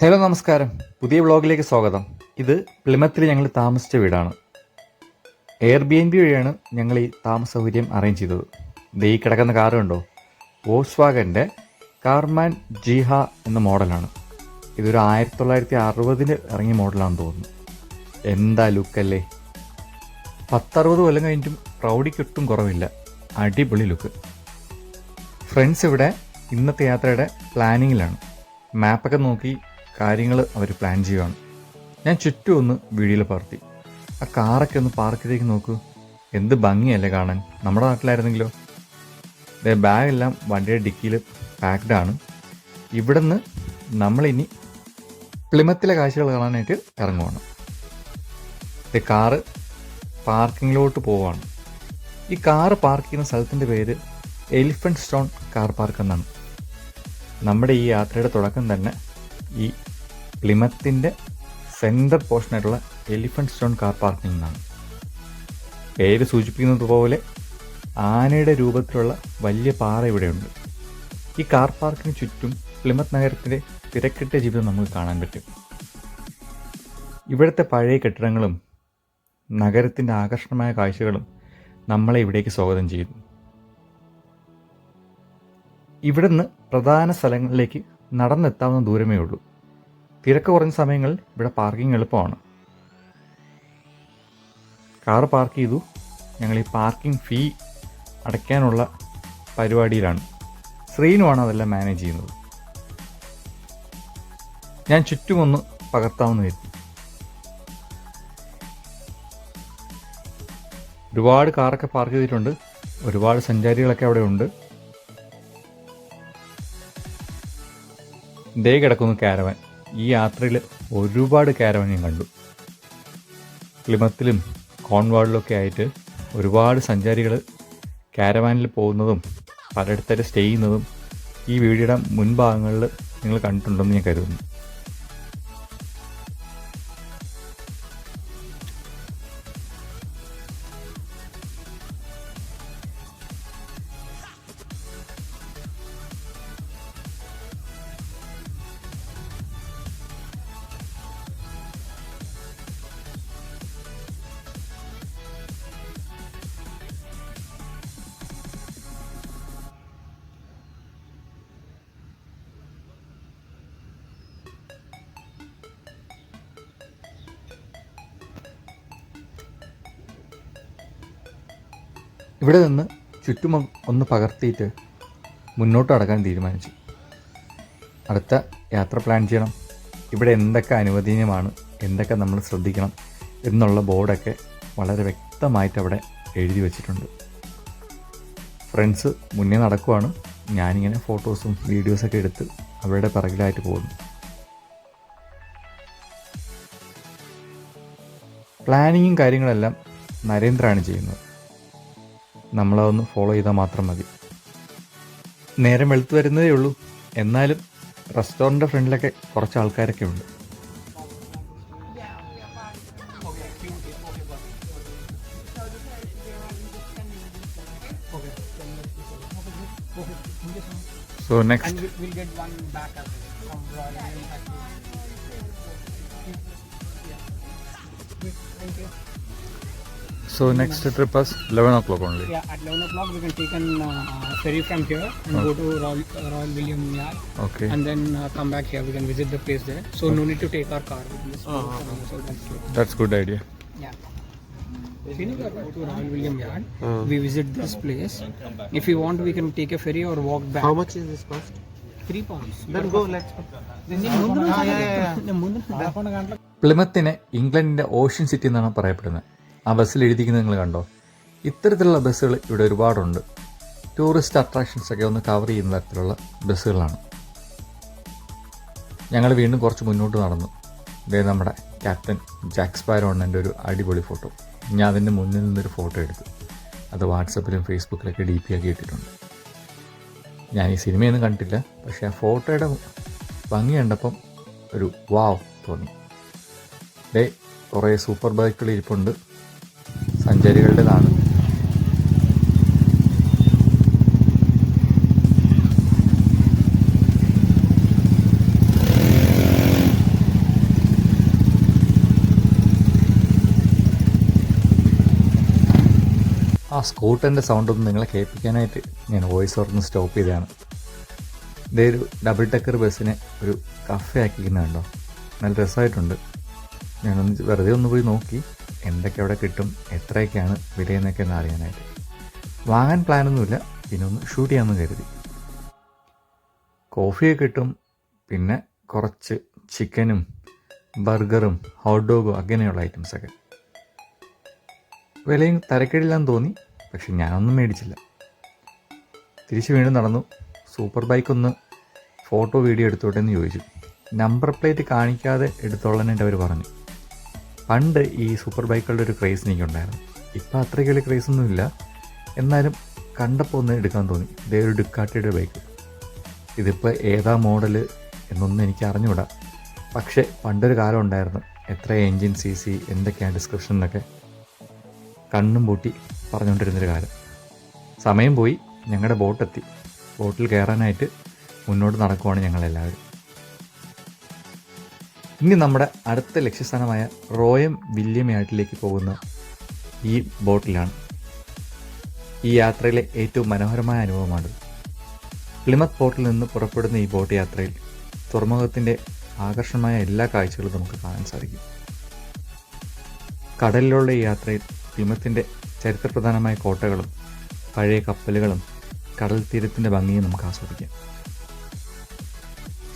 Hello നമസ്കാരം, പുതിയ വ്ളോഗിലേക്ക് സ്വാഗതം. ഇത് പ്ലിമത്തിൽ ഞങ്ങൾ താമസിച്ച വീടാണ്. എയർബിഎൻബി വഴിയാണ് ഞങ്ങൾ ഈ താമസ സൗകര്യം അറേഞ്ച് ചെയ്തത്. ഈ കിടക്കുന്ന കാറ് കണ്ടോ, വോൾക്സ്വാഗൻ്റെ കാർമാൻ ജിഹ എന്ന മോഡലാണ്. ഇതൊരു 1960 ഇറങ്ങിയ മോഡലാണെന്ന് തോന്നുന്നു. എന്താ ലുക്കല്ലേ! 10-60 കൊല്ലം കഴിഞ്ഞിട്ടും പ്രൗഢിക്കൊട്ടും കുറവില്ല. അടിപൊളി ലുക്ക്. ഫ്രണ്ട്സ് ഇവിടെ ഇന്നത്തെ യാത്രയുടെ പ്ലാനിങ്ങിലാണ്. മാപ്പൊക്കെ നോക്കി കാര്യങ്ങൾ അവർ പ്ലാൻ ചെയ്യുകയാണ്. ഞാൻ ചുറ്റും ഒന്ന് വീഡിയോയിൽ പകർത്തി. ആ കാറൊക്കെ ഒന്ന് പാർക്കിലേക്ക് നോക്കൂ, എന്ത് ഭംഗിയല്ലേ കാണാൻ. നമ്മുടെ നാട്ടിലായിരുന്നെങ്കിലോ. ബാഗെല്ലാം വണ്ടിയുടെ ഡിക്കിയിൽ പാക്ഡാണ്. ഇവിടെ നിന്ന് നമ്മളിനി പ്ലിമത്തിലെ കാഴ്ചകൾ കാണാനായിട്ട് ഇറങ്ങുവാണ്. കാറ് പാർക്കിങ്ങിലോട്ട് പോവുകയാണ്. ഈ കാറ് പാർക്ക് ചെയ്യുന്ന സ്ഥലത്തിൻ്റെ പേര് എലിഫൻറ്റ് സ്റ്റോൺ കാർ പാർക്ക് എന്നാണ്. നമ്മുടെ ഈ യാത്രയുടെ തുടക്കം തന്നെ ഈ പ്ലിമത്തിൻ്റെ സെൻറ്റർ പോർഷനായിട്ടുള്ള എലിഫൻറ്റ് സ്റ്റോൺ കാർ പാർക്കിൽ നിന്നാണ്. പേര് സൂചിപ്പിക്കുന്നത് പോലെ ആനയുടെ രൂപത്തിലുള്ള വലിയ പാറ ഇവിടെയുണ്ട്. ഈ കാർ പാർക്കിന് ചുറ്റും പ്ലിമത്ത് നഗരത്തിൻ്റെ തിരക്കിട്ട ജീവിതം നമുക്ക് കാണാൻ പറ്റും. ഇവിടുത്തെ പഴയ കെട്ടിടങ്ങളും നഗരത്തിൻ്റെ ആകർഷണമായ കാഴ്ചകളും നമ്മളെ ഇവിടേക്ക് സ്വാഗതം ചെയ്യുന്നു. ഇവിടുന്ന് പ്രധാന സ്ഥലങ്ങളിലേക്ക് നടന്നെത്താവുന്ന ദൂരമേ ഉള്ളൂ. തിരക്ക് കുറഞ്ഞ സമയങ്ങളിൽ ഇവിടെ പാർക്കിംഗ് എളുപ്പമാണ്. കാർ പാർക്ക് ചെയ്തു. ഞങ്ങൾ ഈ പാർക്കിംഗ് ഫീ അടയ്ക്കാനുള്ള പരിപാടിയിലാണ്. ശ്രീനുമാണ് അതെല്ലാം മാനേജ് ചെയ്യുന്നത്. ഞാൻ ചുറ്റുമൊന്ന് പകർത്താമെന്ന് കരുതി. ഒരുപാട് കാറൊക്കെ പാർക്ക് ചെയ്തിട്ടുണ്ട്. ഒരുപാട് സഞ്ചാരികളൊക്കെ അവിടെ ഉണ്ട്. ദേ കിടക്കുന്നു കാരവാൻ. ഈ യാത്രയിൽ ഒരുപാട് കാരവാൻ ഞാൻ കണ്ടു. പ്ലിമത്തിലും കോൺവാർഡിലൊക്കെ ആയിട്ട് ഒരുപാട് സഞ്ചാരികൾ കാരവാനിൽ പോകുന്നതും പലയിടത്തും സ്റ്റേ ചെയ്യുന്നതും ഈ വീഡിയോയുടെ മുൻഭാഗങ്ങളിൽ നിങ്ങൾ കണ്ടിട്ടുണ്ടെന്ന് ഞാൻ കരുതുന്നു. ഇവിടെ നിന്ന് ചുറ്റും ഒന്ന് പകർത്തിയിട്ട് മുന്നോട്ട് നടക്കാൻ തീരുമാനിച്ചു. അടുത്ത യാത്ര പ്ലാൻ ചെയ്യണം. ഇവിടെ എന്തൊക്കെ അനുവദനീയമാണ്, എന്തൊക്കെ നമ്മൾ ശ്രദ്ധിക്കണം എന്നുള്ള ബോർഡൊക്കെ വളരെ വ്യക്തമായിട്ട് അവിടെ എഴുതി വച്ചിട്ടുണ്ട്. ഫ്രണ്ട്സ് മുന്നേ നടക്കുവാണ്. ഞാനിങ്ങനെ ഫോട്ടോസും വീഡിയോസൊക്കെ എടുത്ത് അവരുടെ പിറകിലായിട്ട് പോകുന്നു. പ്ലാനിങ്ങും കാര്യങ്ങളെല്ലാം നരേന്ദ്രയാണ് ചെയ്യുന്നത്. നമ്മളതൊന്ന് ഫോളോ ചെയ്താൽ മാത്രം മതി. നേരം വെളുത്ത് വരുന്നതേ ഉള്ളൂ. എന്നാലും റെസ്റ്റോറൻറ്റ് ഫ്രണ്ടിലൊക്കെ കുറച്ച് ആൾക്കാരൊക്കെ ഉണ്ട്. So next we'll get one back from Royal. Thank you. So next trip is 11 o'clock only. Yeah, at 11 o'clock we can take an ferry from here and go to Royal William Yard. Okay. And then come back here. We can visit the place there. So no need to take our car with us. So that's good idea. Yeah. If you go to Royal William Yard, we visit this place. If you want, we can take a ferry or walk back. How much is this cost? £3. Then go, let's go. പ്ലിമത്തിനെ ഇംഗ്ലണ്ടിൻ്റെ ocean city എന്നാണ് പറയപ്പെടുന്നത്. ആ ബസ്സിൽ എഴുതിക്കുന്നത് നിങ്ങൾ കണ്ടോ? ഇത്തരത്തിലുള്ള ബസ്സുകൾ ഇവിടെ ഒരുപാടുണ്ട്. ടൂറിസ്റ്റ് അട്രാക്ഷൻസൊക്കെ ഒന്ന് കവർ ചെയ്യുന്ന തരത്തിലുള്ള ബസ്സുകളാണ്. ഞങ്ങൾ വീണ്ടും കുറച്ച് മുന്നോട്ട് നടന്നു. ഇതേ നമ്മുടെ ക്യാപ്റ്റൻ ജാക്ക് സ്പാരോ അണ്ണൻ്റെ ഒരു അടിപൊളി ഫോട്ടോ. ഞാൻ അതിൻ്റെ മുന്നിൽ നിന്നൊരു ഫോട്ടോ എടുത്തു. അത് വാട്സപ്പിലും ഫേസ്ബുക്കിലൊക്കെ DP ആക്കി ഇട്ടിട്ടുണ്ട്. ഞാൻ ഈ സിനിമയൊന്നും കണ്ടിട്ടില്ല, പക്ഷേ ആ ഫോട്ടോയുടെ ഭംഗി കണ്ടപ്പം ഒരു വാവ് തോന്നി. കുറേ സൂപ്പർ ബൈക്കുകൾ ഇരിപ്പുണ്ട്. സഞ്ചാരികളുടേതാണ്. ആ സ്കൂട്ടറിൻ്റെ സൗണ്ടൊന്നും നിങ്ങളെ കേൾപ്പിക്കാനായിട്ട് ഞാൻ വോയിസ് ഓർന്ന് സ്റ്റോപ്പ് ചെയ്തതാണ്. ഇതേ ഒരു ഡബിൾ ഡെക്കർ ബസ്സിനെ ഒരു കഫേ ആക്കിക്കുന്നുണ്ടോ, നല്ല രസമായിട്ടുണ്ട്. ഞാനൊന്ന് വെറുതെ ഒന്ന് പോയി നോക്കി എന്തൊക്കെ അവിടെ കിട്ടും, എത്രയൊക്കെയാണ് വിലയെന്നൊക്കെ ഒന്ന് അറിയാനായിട്ട്. വാങ്ങാൻ പ്ലാനൊന്നുമില്ല, പിന്നെ ഒന്ന് ഷൂട്ട് ചെയ്യാമെന്ന് കരുതി. കോഫിയൊക്കെ കിട്ടും, പിന്നെ കുറച്ച് ചിക്കനും ബർഗറും ഹോട്ട് ഡോഗും അങ്ങനെയുള്ള ഐറ്റംസൊക്കെ. വിലയും തരക്കേടില്ലാന്ന് തോന്നി, പക്ഷെ ഞാനൊന്നും മേടിച്ചില്ല. തിരിച്ച് വീണ്ടും നടന്നു. സൂപ്പർ ബൈക്ക് ഒന്ന് ഫോട്ടോ വീഡിയോ എടുത്തോട്ടെ എന്ന് ചോദിച്ചു. നമ്പർ പ്ലേറ്റ് കാണിക്കാതെ എടുത്തോളാനായിട്ട് അവർ പറഞ്ഞു. പണ്ട് ഈ സൂപ്പർ ബൈക്കുകളുടെ ഒരു ക്രേസ് എനിക്കുണ്ടായിരുന്നു. ഇപ്പം അത്രയ്ക്ക് വലിയ ക്രേസൊന്നുമില്ല, എന്നാലും കണ്ടപ്പോൾ ഒന്ന് എടുക്കാൻ തോന്നി. ഇതേ ഒരു ഡുക്കാട്ടിയുടെ ബൈക്ക്. ഇതിപ്പോൾ ഏതാ മോഡൽ എന്നൊന്നും എനിക്ക് അറിഞ്ഞുകൂടാ, പക്ഷേ പണ്ടൊരു കാലം ഉണ്ടായിരുന്നു. എത്ര എൻജിൻ CC എന്തൊക്കെയാണ് ഡിസ്ക്രിപ്ഷൻ എന്നൊക്കെ കണ്ണും പൂട്ടി പറഞ്ഞുകൊണ്ടിരുന്നൊരു കാലം. സമയം പോയി, ഞങ്ങളുടെ ബോട്ടെത്തി. ബോട്ടിൽ കയറാനായിട്ട് മുന്നോട്ട് നടക്കുവാണ് ഞങ്ങളെല്ലാവരും. ഇനി നമ്മുടെ അടുത്ത ലക്ഷ്യസ്ഥാനമായ റോയം വില്യം യാർഡിലേക്ക് പോകുന്ന ഈ ബോട്ടിലാണ്. ഈ യാത്രയിലെ ഏറ്റവും മനോഹരമായ അനുഭവമാണ്. പ്ലിമത്ത് പോർട്ടിൽ നിന്ന് പുറപ്പെടുന്ന ഈ ബോട്ട് യാത്രയിൽ തുറമുഖത്തിൻ്റെ ആകർഷണമായ എല്ലാ കാഴ്ചകളും നമുക്ക് കാണാൻ സാധിക്കും. കടലിലുള്ള ഈ യാത്രയിൽ പ്ലിമത്തിൻ്റെ ചരിത്രപ്രധാനമായ കോട്ടകളും പഴയ കപ്പലുകളും കടൽ തീരത്തിൻ്റെ ഭംഗിയും നമുക്ക് ആസ്വദിക്കാം.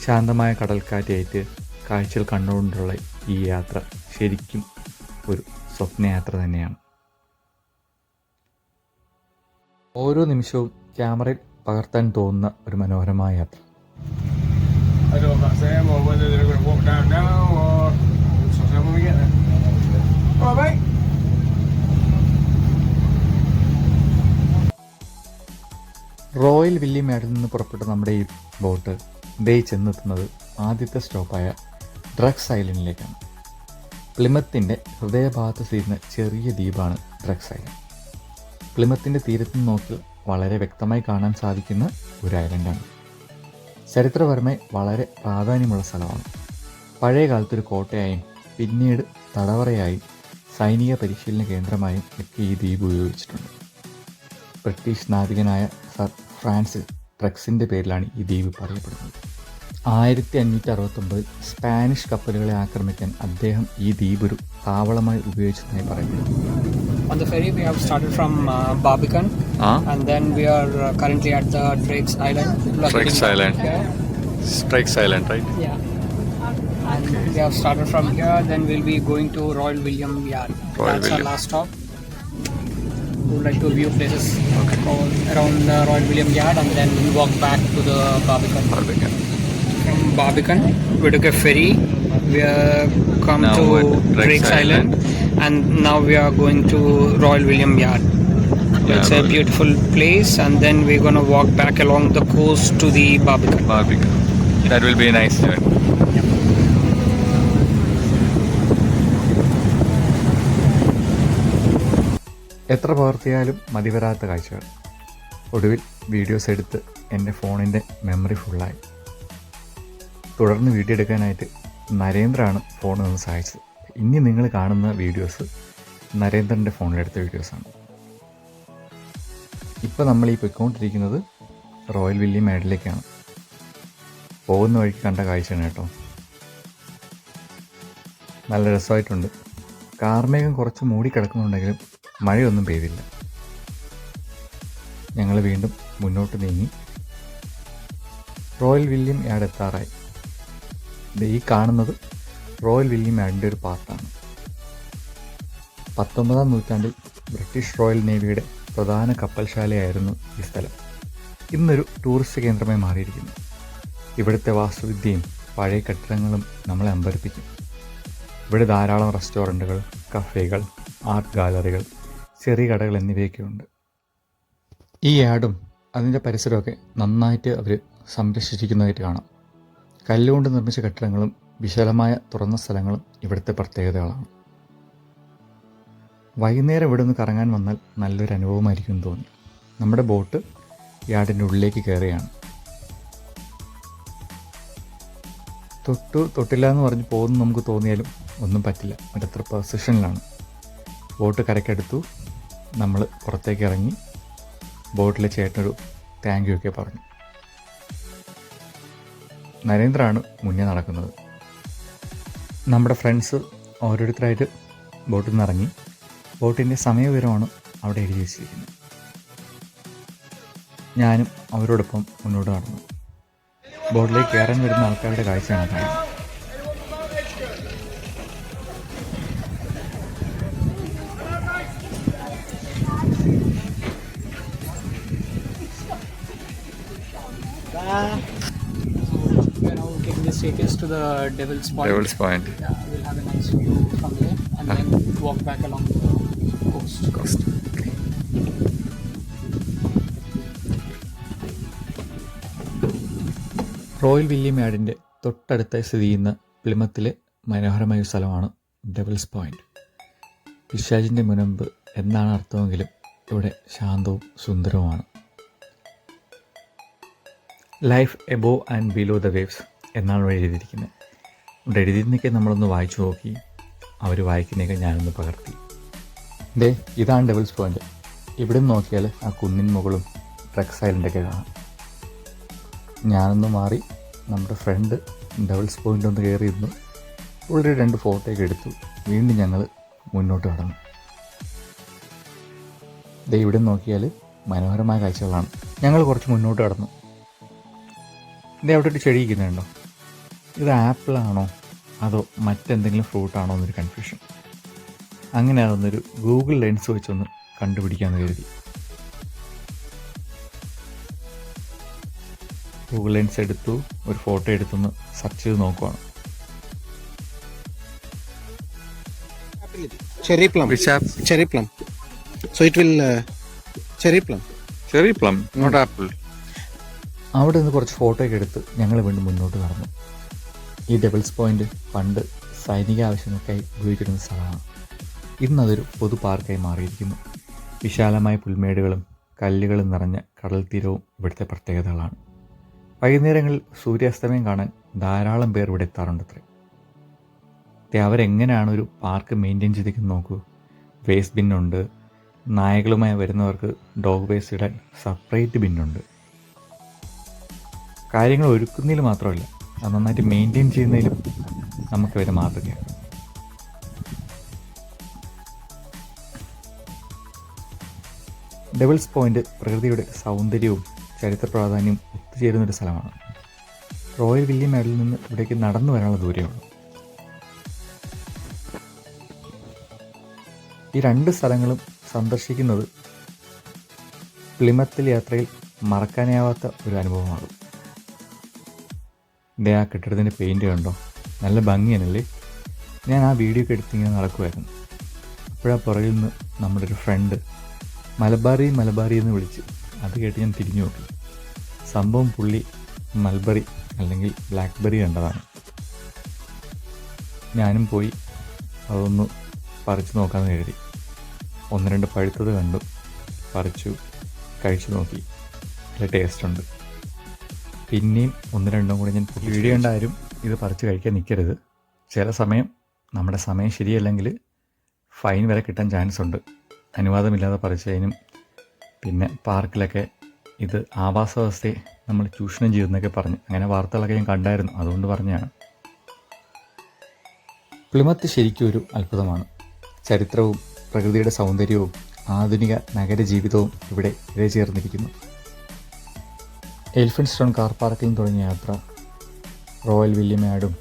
ശാന്തമായ കടൽക്കാറ്റേറ്റ് കാഴ്ചകൾ കണ്ടുകൊണ്ടുള്ള ഈ യാത്ര ശരിക്കും ഒരു സ്വപ്നയാത്ര തന്നെയാണ്. ഓരോ നിമിഷവും ക്യാമറയിൽ പകർത്താൻ തോന്നുന്ന ഒരു മനോഹരമായ യാത്ര. റോയൽ വില്യം യാർഡിൽ നിന്ന് പുറപ്പെട്ട നമ്മുടെ ഈ ബോട്ട് ചെന്നെത്തുന്നത് ആദ്യത്തെ സ്റ്റോപ്പായ ഡ്രഗ്സ് ഐലൻഡിലേക്കാണ്. പ്ലിമത്തിൻ്റെ ഹൃദയഭാഗത്ത് സ്ഥിതിക്കുന്ന ചെറിയ ദ്വീപാണ് ഡ്രഗ്സ് ഐലൻഡ്. പ്ലിമത്തിൻ്റെ തീരത്ത് നിന്ന് നോക്കി വളരെ വ്യക്തമായി കാണാൻ സാധിക്കുന്ന ഒരു ഐലൻഡാണ്. ചരിത്രപരമായി വളരെ പ്രാധാന്യമുള്ള സ്ഥലമാണ്. പഴയ കാലത്തൊരു കോട്ടയായും പിന്നീട് തടവറയായും സൈനിക പരിശീലന കേന്ദ്രമായും ഒക്കെ ഈ ദ്വീപ് ഉപയോഗിച്ചിട്ടുണ്ട്. ബ്രിട്ടീഷ് നാവികനായ സർ ഫ്രാൻസിസ് ഡ്രഗ്സിൻ്റെ പേരിലാണ് ഈ ദ്വീപ് പറയപ്പെടുന്നത്. 1569 സ്പാനിഷ് കപ്പലുകളെ ആക്രമിക്കാൻ അദ്ദേഹം ഈ ദ്വീപ് ഒരു താവളമായി ഉപയോഗിച്ചതായി പറയപ്പെടുന്നു. On the ferry, we have started from Barbican, and then we are currently at the Drake's Island. Drake's Island. Yeah. Drake's Island, right? Yeah. And we have started from here, then we'll be going to Royal William Yard. That's our last stop. We would like to view places around Royal William Yard, and then we'll walk back to the Barbican. From Barbican, we took a ferry. We have come now to Drake's Island, and now we are going to Royal William Yard. It's a beautiful place, and then we're going to walk back along the coast to the Barbican. That will be a nice journey. എത്ര പകർത്തിയാലും മതിവരാത്ത കാഴ്ചകൾ. ഒടുവിൽ videos എടുത്ത് എൻ്റെ ഫോണിൻ്റെ memory ഫുള്ളായി. തുടർന്ന് video എടുക്കാനായിട്ട് നരേന്ദ്രനാണ് ഫോണിൽ നിന്ന് സഹായിച്ചത്. ഇനി നിങ്ങൾ കാണുന്ന വീഡിയോസ് നരേന്ദ്രൻ്റെ ഫോണിലെടുത്ത വീഡിയോസാണ്. ഇപ്പോൾ നമ്മൾ ഈ പോയിക്കൊണ്ടിരിക്കുന്നത് റോയൽ വില്യം യാർഡിലേക്കാണ്. പോകുന്ന വഴിക്ക് കണ്ട കാഴ്ചയാണ് കേട്ടോ. നല്ല രസമായിട്ടുണ്ട്. കാർമേഘം കുറച്ച് മൂടിക്കിടക്കുന്നുണ്ടെങ്കിലും മഴയൊന്നും പെയ്തില്ല. ഞങ്ങൾ വീണ്ടും മുന്നോട്ട് നീങ്ങി. റോയൽ വില്യം യാർഡ് എത്താറായി. ഈ കാണുന്നത് റോയൽ വില്യം യാർഡിൻ്റെ ഒരു പാർട്ടാണ്. 19-ാം നൂറ്റാണ്ടിൽ ബ്രിട്ടീഷ് റോയൽ നേവിയുടെ പ്രധാന കപ്പൽശാലയായിരുന്നു ഈ സ്ഥലം. ഇന്നൊരു ടൂറിസ്റ്റ് കേന്ദ്രമായി മാറിയിരിക്കുന്നു. ഇവിടുത്തെ വാസ്തുവിദ്യയും പഴയ കെട്ടിടങ്ങളും നമ്മളെ അമ്പരപ്പിക്കും. ഇവിടെ ധാരാളം റെസ്റ്റോറൻറ്റുകൾ, കഫേകൾ, ആർട്ട് ഗാലറികൾ, ചെറിയ കടകൾ എന്നിവയൊക്കെ ഉണ്ട്. ഈ യാർഡും അതിൻ്റെ പരിസരമൊക്കെ നന്നായിട്ട് അവർ സംരക്ഷിച്ചിരിക്കുന്നതായിട്ട് കാണാം. കല്ലുകൊണ്ട് നിർമ്മിച്ച കെട്ടിടങ്ങളും വിശാലമായ തുറന്ന സ്ഥലങ്ങളും ഇവിടുത്തെ പ്രത്യേകതകളാണ്. വൈകുന്നേരം ഇവിടെ നിന്ന് കറങ്ങാൻ വന്നാൽ നല്ലൊരു അനുഭവമായിരിക്കും എന്ന് തോന്നി. നമ്മുടെ ബോട്ട് യാർഡിൻ്റെ ഉള്ളിലേക്ക് കയറുകയാണ്. തൊട്ടില്ല എന്ന് പറഞ്ഞ് പോകുന്നു നമുക്ക് തോന്നിയാലും ഒന്നും പറ്റില്ല. ഒരത്ര പൊസിഷനിലാണ്. ബോട്ട് കരയ്ക്കടുത്തു. നമ്മൾ പുറത്തേക്ക് ഇറങ്ങി ബോട്ടിലെ ചേട്ടനൊരു താങ്ക് യു ഒക്കെ പറഞ്ഞു. നരേന്ദ്രമാണ് മുന്നേ നടക്കുന്നത്. നമ്മുടെ ഫ്രണ്ട്സ് ഓരോരുത്തരായിട്ട് ബോട്ടിൽ നിന്ന് ഇറങ്ങി. ബോട്ടിൻ്റെ സമയവിവരമാണ് അവിടെ എഴുതി വെച്ചിരിക്കുന്നത്. ഞാനും അവരോടൊപ്പം മുന്നോട്ട് നടന്നു. ബോട്ടിലേക്ക് കയറാൻ വരുന്ന ആൾക്കാരുടെ കാഴ്ചയാണ് കാണുന്നത്. We're now taking the staircase to the Devil's Point. Devil's Point. Yeah, we'll have a nice view from there and then walk back along the coast. Royal William യാർഡിൻ്റെ തൊട്ടടുത്തായി സ്ഥിതി ചെയ്യുന്ന പ്ലിമത്തിലെ മനോഹരമായ സ്ഥലമാണ് ഡെവിൾസ് പോയിൻ്റ്. പിശാചിൻ്റെ മുനമ്പ് എന്നാണ് അർത്ഥമെങ്കിലും ഇവിടെ ശാന്തവും സുന്ദരവുമാണ്. Life above and below the waves എന്നാണ് ഇവിടെ എഴുതിയിരിക്കുന്നത്. ഇവിടെ എഴുതിയിരുന്നൊക്കെ നമ്മളൊന്ന് വായിച്ചു നോക്കി. അവർ വായിക്കുന്നതൊക്കെ ഞാനൊന്ന് പകർത്തി. ഇതാണ് ഡെവിൾസ് പോയിൻ്റ്. ഇവിടെ നിന്ന് നോക്കിയാൽ ആ കുന്നിൻ മുകളും ട്രക്സ് ഐലൻഡൊക്കെ കാണാം. ഞാനൊന്ന് മാറി നമ്മുടെ ഫ്രണ്ട് ഡെവിൾസ് പോയിൻ്റ് ഒന്ന് കയറിയിരുന്നു. ഇവിടെ 2 ഫോട്ടോയൊക്കെ എടുത്തു. വീണ്ടും ഞങ്ങൾ മുന്നോട്ട് കടന്നു. ഇവിടെ നോക്കിയാൽ മനോഹരമായ കാഴ്ചകളാണ്. ഞങ്ങൾ കുറച്ച് മുന്നോട്ട് കടന്നു. അവിടെ ഒരു ചെടി ഇരിക്കുന്നുണ്ടോ? ഇത് ആപ്പിളാണോ അതോ മറ്റെന്തെങ്കിലും ഫ്രൂട്ടാണോ എന്നൊരു കൺഫ്യൂഷൻ. അങ്ങനെ അതൊന്നൊരു ഗൂഗിൾ ലെൻസ് വെച്ചൊന്ന് കണ്ടുപിടിക്കാമെന്ന് കരുതി. ഗൂഗിൾ ലെൻസ് എടുത്തു, ഒരു ഫോട്ടോ എടുത്തൊന്ന് സെർച്ച് ചെയ്ത് നോക്കുവാണ്. Cherry plum. Which app? Cherry plum. So it will cherry plum. Cherry plum, not apple. അവിടെ നിന്ന് കുറച്ച് ഫോട്ടോയൊക്കെ എടുത്ത് ഞങ്ങൾ വീണ്ടും മുന്നോട്ട് നടന്നു. ഈ ഡെവിൾസ് പോയിൻ്റ് പണ്ട് സൈനിക ആവശ്യങ്ങൾക്കായി ഉപയോഗിച്ചിരുന്ന സ്ഥലമാണ്. ഇന്നതൊരു പൊതു പാർക്കായി മാറിയിരിക്കുന്നു. വിശാലമായ പുൽമേടുകളും കല്ലുകളും നിറഞ്ഞ കടൽ തീരവും ഇവിടുത്തെ പ്രത്യേകതകളാണ്. വൈകുന്നേരങ്ങളിൽ സൂര്യാസ്തമയം കാണാൻ ധാരാളം പേർ ഇവിടെ എത്താറുണ്ടത്രേ. അവരെങ്ങനെയാണ് ഒരു പാർക്ക് മെയിൻറ്റെയിൻ ചെയ്തിരിക്കുന്നത് നോക്കൂ. വേസ്റ്റ് ബിന്നുണ്ട്. നായകളുമായി വരുന്നവർക്ക് ഡോഗ് വേസ്റ്റ് ഇടാൻ സെപ്പറേറ്റ് ബിന്നുണ്ട്. കാര്യങ്ങൾ ഒരുക്കുന്നതിൽ മാത്രമല്ല, അത് നന്നായിട്ട് മെയിൻറ്റെയിൻ ചെയ്യുന്നതിലും നമുക്ക് വരെ മാതൃകയാണ്. ഡെവിൾസ് പോയിൻ്റ് പ്രകൃതിയുടെ സൗന്ദര്യവും ചരിത്ര പ്രാധാന്യവും ഒത്തുചേരുന്നൊരു സ്ഥലമാണ്. റോയൽ വില്യം യാർഡിൽ നിന്ന് ഇവിടേക്ക് നടന്നു വരാനുള്ള ദൂരമുള്ളൂ. ഈ 2 സ്ഥലങ്ങളും സന്ദർശിക്കുന്നത് പ്ലിമത്തിൽ യാത്രയിൽ മറക്കാനാവാത്ത ഒരു അനുഭവമാകും. ആ കെട്ടിടത്തിൻ്റെ പെയിൻറ് കണ്ടോ? നല്ല ഭംഗിയാണല്ലേ. ഞാൻ ആ വീഡിയോ ഒക്കെ എടുത്തിങ്ങനെ നടക്കുമായിരുന്നു. അപ്പോഴാ പുറകിൽ നിന്ന് നമ്മുടെ ഒരു ഫ്രണ്ട് മലബാറി എന്ന് വിളിച്ച്. അത് കേട്ട് ഞാൻ തിരിഞ്ഞു നോക്കി. സംഭവം പുള്ളി മൽബറി അല്ലെങ്കിൽ ബ്ലാക്ക്ബെറി കണ്ടതാണ്. ഞാനും പോയി അതൊന്ന് പറിച്ചു നോക്കാമെന്ന് കരുതി. 1-2 പഴുത്തത് കണ്ടു, പറിച്ചു കഴിച്ചു നോക്കി. നല്ല ടേസ്റ്റുണ്ട്. പിന്നെയും 1-2 കൂടെ ഞാൻ വീഡിയോ കണ്ട ആരും ഇത് പറിച്ച് കഴിക്കാൻ നിൽക്കരുത്. ചില സമയം നമ്മുടെ സമയം ശരിയല്ലെങ്കിൽ ഫൈൻ വരെ കിട്ടാൻ ചാൻസ് ഉണ്ട്. അനുവാദമില്ലാതെ പറിച്ചതിനും പിന്നെ പാർക്കിലൊക്കെ ഇത് ആവാസ വ്യവസ്ഥയെ നമ്മൾ ചൂഷണം ചെയ്യുന്നൊക്കെ പറഞ്ഞ് അങ്ങനെ വാർത്തകളൊക്കെ ഞാൻ കണ്ടായിരുന്നു. അതുകൊണ്ട് പറഞ്ഞതാണ്. പ്ലിമത്ത് ശരിക്കും ഒരു അത്ഭുതമാണ്. ചരിത്രവും പ്രകൃതിയുടെ സൗന്ദര്യവും ആധുനിക നഗരജീവിതവും ഇവിടെ ഇഴചേർന്നിരിക്കുന്നു. എലിഫൻസ്റ്റോൺ കാർ പാർക്കിൽ തുടങ്ങിയ യാത്ര റോയൽ വില്യം യാർഡും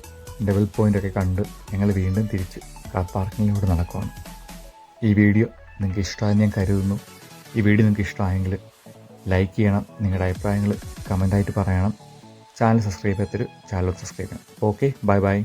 ഡെവിൾ പോയിൻ്റൊക്കെ കണ്ട് ഞങ്ങൾ വീണ്ടും തിരിച്ച് കാർ പാർക്കിങ്ങിലൂടെ നടക്കുകയാണ്. ഈ വീഡിയോ നിങ്ങൾക്ക് ഇഷ്ടമായെന്ന് ഞാൻ കരുതുന്നു. ഈ വീഡിയോ നിങ്ങൾക്ക് ഇഷ്ടമായെങ്കിൽ ലൈക്ക് ചെയ്യണം. നിങ്ങളുടെ അഭിപ്രായങ്ങൾ കമൻ്റായിട്ട് പറയണം. ചാനൽ സബ്സ്ക്രൈബ് ചെയ്യാത്തൊരു ചാനൽ സബ്സ്ക്രൈബ് ചെയ്യണം. Okay, by.